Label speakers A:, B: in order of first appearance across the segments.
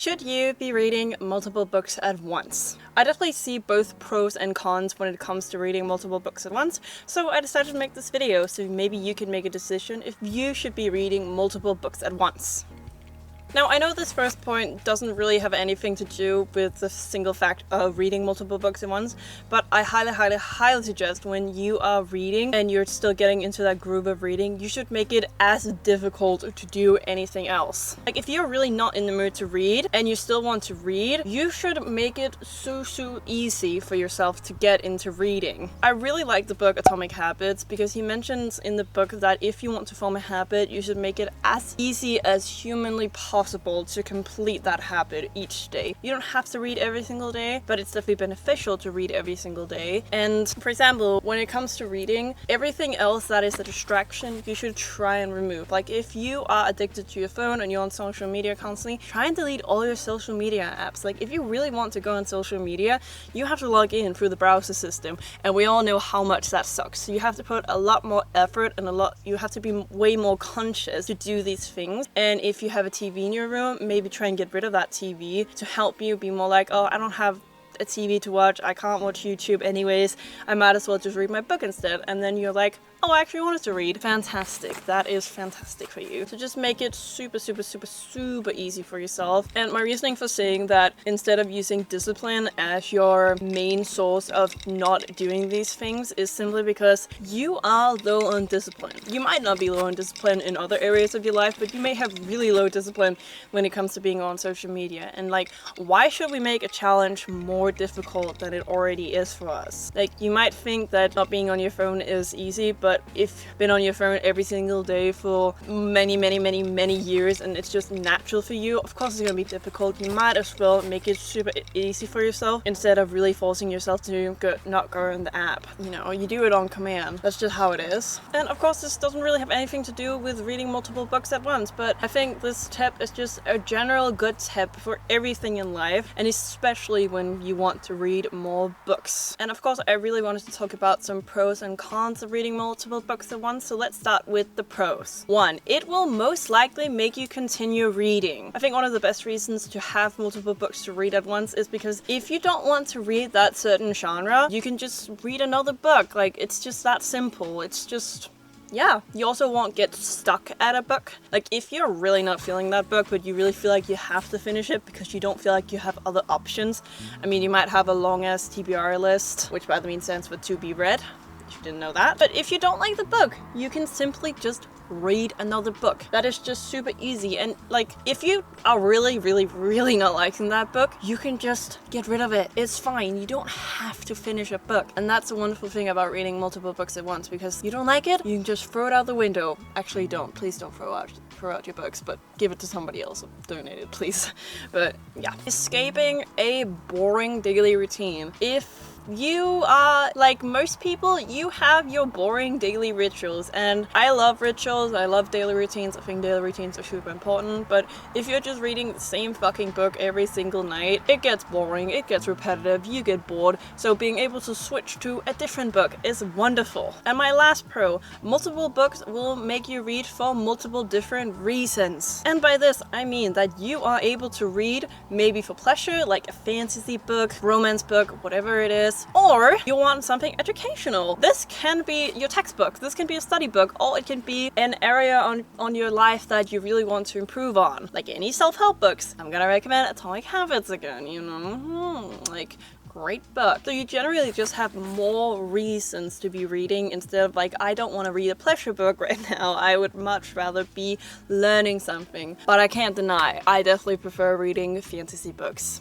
A: Should you be reading multiple books at once? I definitely see both pros and cons when it comes to reading multiple books at once, so I decided to make this video so maybe you can make a decision if you should be reading multiple books at once. Now, I know this first point doesn't really have anything to do with the single fact of reading multiple books at once, but I highly suggest when you are reading and you're still getting into that groove of reading, you should make it as difficult to do anything else. Like, if you're really not in the mood to read and you still want to read, you should make it so easy for yourself to get into reading. I really like the book Atomic Habits because he mentions in the book that if you want to form a habit, you should make it as easy as humanly possible to complete that habit each day. You don't have to read every single day, but it's definitely beneficial to read every single day. And for example, when it comes to reading, everything else that is a distraction, you should try and remove. Like, if you are addicted to your phone and you're on social media constantly, try and delete all your social media apps. Like, if you really want to go on social media, you have to log in through the browser system, and we all know how much that sucks. So you have to put a lot more effort and you have to be way more conscious to do these things. And if you have a TV in your room, maybe try and get rid of that TV to help you be more like, oh, I don't have a TV to watch, I can't watch YouTube anyways, I might as well just read my book instead. And then you're like, oh, I actually wanted to read. Fantastic. That is fantastic for you. So just make it super easy for yourself. And my reasoning for saying that instead of using discipline as your main source of not doing these things is simply because you are low on discipline. You might not be low on discipline in other areas of your life, but you may have really low discipline when it comes to being on social media. And like, why should we make a challenge more difficult than it already is for us? Like, you might think that not being on your phone is easy, but if you've been on your phone every single day for many years and it's just natural for you, of course it's gonna be difficult. You might as well make it super easy for yourself instead of really forcing yourself to not go in the app. You know, you do it on command. That's just how it is. And of course, this doesn't really have anything to do with reading multiple books at once, but I think this tip is just a general good tip for everything in life, and especially when you want to read more books. And of course, I really wanted to talk about some pros and cons of reading multiple books at once, so let's start with the pros. 1. It will most likely make you continue reading. I think one of the best reasons to have multiple books to read at once is because if you don't want to read that certain genre, you can just read another book. Like, it's just that simple. It's just... yeah, you also won't get stuck at a book. Like, if you're really not feeling that book, but you really feel like you have to finish it because you don't feel like you have other options. I mean, you might have a long-ass TBR list, which by the means stands for to be read. You didn't know that. But if you don't like the book, you can simply just read another book. That is just super easy. And like, if you are really not liking that book, you can just get rid of it. It's fine. You don't have to finish a book. And that's the wonderful thing about reading multiple books at once, because you don't like it, you can just throw it out the window. Actually, don't. Please don't throw out your books, but give it to somebody else. Donate it, please. But yeah. Escaping a boring daily routine. If you are like most people, you have your boring daily rituals, and I love rituals, I love daily routines. I think daily routines are super important, but if you're just reading the same fucking book every single night, it gets boring, it gets repetitive, you get bored. So being able to switch to a different book is wonderful. And my last pro, multiple books will make you read for multiple different reasons. And by this, I mean that you are able to read maybe for pleasure, like a fantasy book, romance book, whatever it is, or you want something educational. This can be your textbook, this can be a study book, or it can be an area on your life that you really want to improve on. Like any self-help books. I'm gonna recommend Atomic Habits again, you know, like, great book. So you generally just have more reasons to be reading instead of like, I don't want to read a pleasure book right now. I would much rather be learning something. But I can't deny, I definitely prefer reading fantasy books.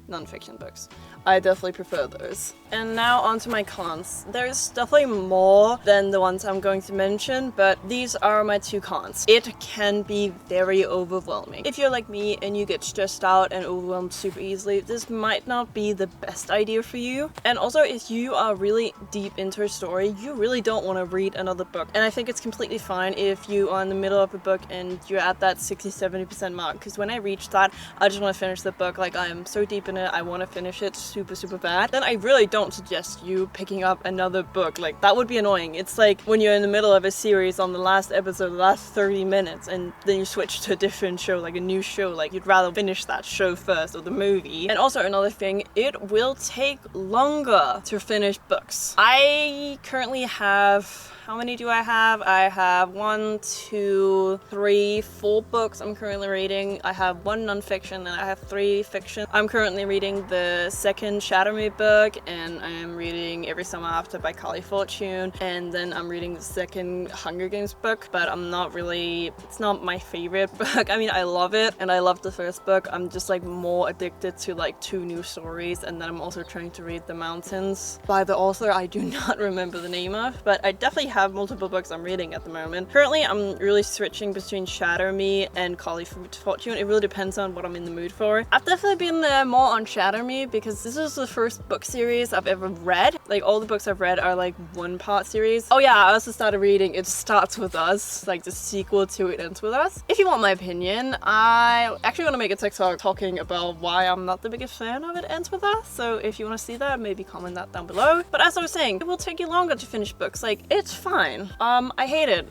A: Non-fiction books. I definitely prefer those. And now onto my cons. There's definitely more than the ones I'm going to mention, but these are my 2 cons. It can be very overwhelming. If you're like me and you get stressed out and overwhelmed super easily, this might not be the best idea for you. And also, if you are really deep into a story, you really don't want to read another book. And I think it's completely fine if you are in the middle of a book and you're at that 60-70% mark, because when I reach that, I just want to finish the book. Like, I am so deep in it, I want to finish it super bad, then I really don't suggest you picking up another book. Like, that would be annoying. It's like when you're in the middle of a series on the last episode, the last 30 minutes, and then you switch to a different show, like a new show. Like, you'd rather finish that show first or the movie. And also another thing, it will take longer to finish books. I currently have... How many do I have? I have 1, 2, 3, 4 books I'm currently reading. I have 1 nonfiction and I have 3 fiction. I'm currently reading the second Shatter Me book, and I am reading Every Summer After by Carly Fortune, and then I'm reading the second Hunger Games book, but I'm not really, it's not my favorite book. I mean, I love it and I love the first book. I'm just like more addicted to like 2 new stories, and then I'm also trying to read The Mountains by the author I do not remember the name of, but I definitely have multiple books I'm reading at the moment. Currently, I'm really switching between Shatter Me and Carly Fortune. It really depends on what I'm in the mood for. I've definitely been more on Shatter Me because this is the first book series I've ever read. Like, all the books I've read are like 1-part series. Oh yeah, I also started reading It Starts With Us, like the sequel to It Ends With Us. If you want my opinion, I actually want to make a TikTok talking about why I'm not the biggest fan of It Ends With Us. So if you want to see that, maybe comment that down below. But as I was saying, it will take you longer to finish books. Like, it's fine. I hate it.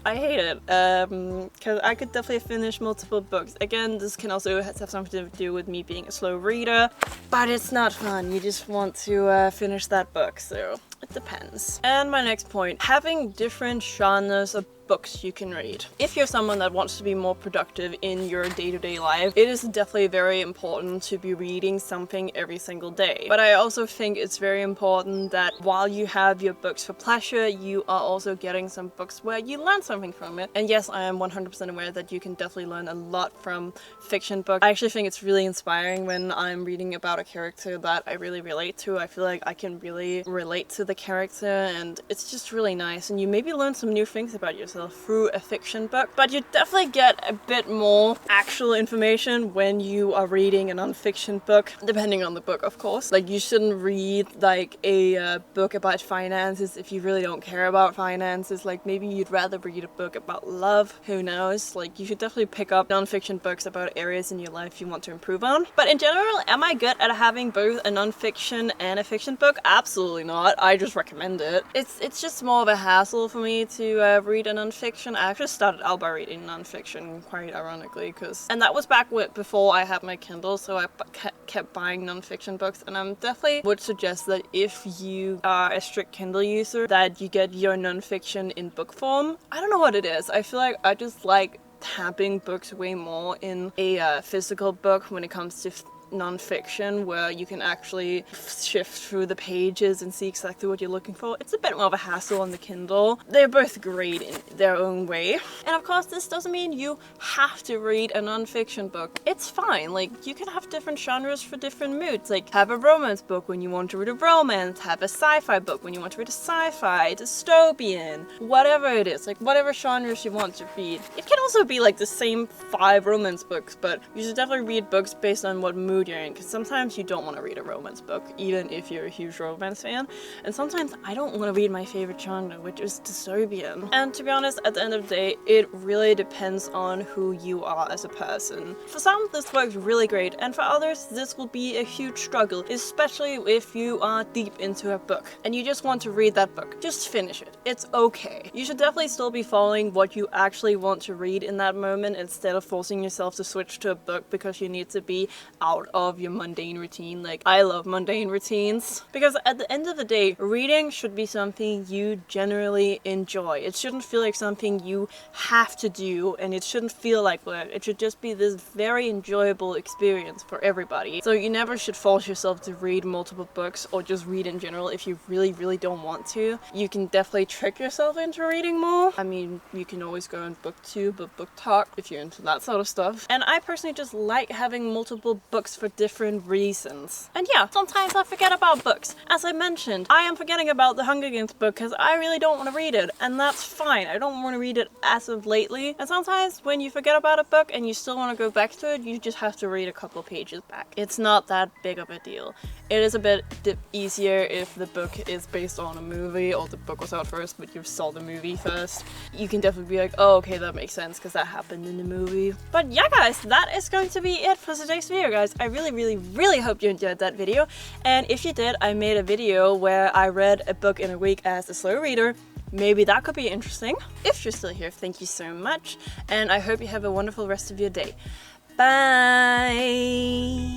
A: Because I could definitely finish multiple books. Again, this can also have something to do with me being a slow reader, but it's not fun. You just want to finish that book, so it depends. And my next point, having different genres of books you can read. If you're someone that wants to be more productive in your day-to-day life, it is definitely very important to be reading something every single day. But I also think it's very important that while you have your books for pleasure, you are also getting some books where you learn something from it. And yes, I am 100% aware that you can definitely learn a lot from fiction books. I actually think it's really inspiring when I'm reading about a character that I really relate to. I feel like I can really relate to the character, and it's just really nice. And you maybe learn some new things about yourself through a fiction book, but you definitely get a bit more actual information when you are reading a non-fiction book, depending on the book, of course. Like, you shouldn't read like a book about finances if you really don't care about finances. Like, maybe you'd rather read a book about love, who knows. Like, you should definitely pick up non-fiction books about areas in your life you want to improve on. But in general, am I good at having both a non-fiction and a fiction book? Absolutely not. I just recommend it. It's just more of a hassle for me to read a non-fiction. I actually started out by reading non-fiction, quite ironically, and that was back before I had my Kindle, so I kept buying non-fiction books. And I definitely would suggest that if you are a strict Kindle user, that you get your non-fiction in book form. I don't know what it is. I feel like I just like having books way more in a physical book when it comes to non-fiction, where you can actually shift through the pages and see exactly what you're looking for. It's a bit more of a hassle on the Kindle. They're both great in their own way. And of course, this doesn't mean you have to read a non-fiction book. It's fine. Like, you can have different genres for different moods. Like, have a romance book when you want to read a romance, have a sci-fi book when you want to read a sci-fi, dystopian, whatever it is. Like, whatever genres you want to read. It can also be like the same 5 romance books, but you should definitely read books based on what mood you're in, because sometimes you don't want to read a romance book, even if you're a huge romance fan. And sometimes I don't want to read my favorite genre, which is dystopian. And to be honest, at the end of the day, it really depends on who you are as a person. For some, this works really great, and for others, this will be a huge struggle, especially if you are deep into a book and you just want to read that book. Just finish it. It's okay. You should definitely still be following what you actually want to read in that moment, instead of forcing yourself to switch to a book because you need to be out of your mundane routine. Like, I love mundane routines, because at the end of the day, reading should be something you generally enjoy. It shouldn't feel like something you have to do, and it shouldn't feel like work. It should just be this very enjoyable experience for everybody. So you never should force yourself to read multiple books, or just read in general if you really don't want to. You can definitely trick yourself into reading more. I mean, you can always go on BookTube or BookTok if you're into that sort of stuff. And I personally just like having multiple books for different reasons. And yeah, sometimes I forget about books. As I mentioned, I am forgetting about the Hunger Games book because I really don't want to read it, and that's fine. I don't want to read it as of lately. And sometimes when you forget about a book and you still want to go back to it, you just have to read a couple pages back. It's not that big of a deal. It is a bit easier if the book is based on a movie, or the book was out first but you saw the movie first. You can definitely be like, oh, okay, that makes sense because that happened in the movie. But yeah, guys, that is going to be it for today's video, guys. I really hope you enjoyed that video. And if you did, I made a video where I read a book in a week as a slow reader. Maybe that could be interesting. If you're still here, thank you so much. And I hope you have a wonderful rest of your day. Bye!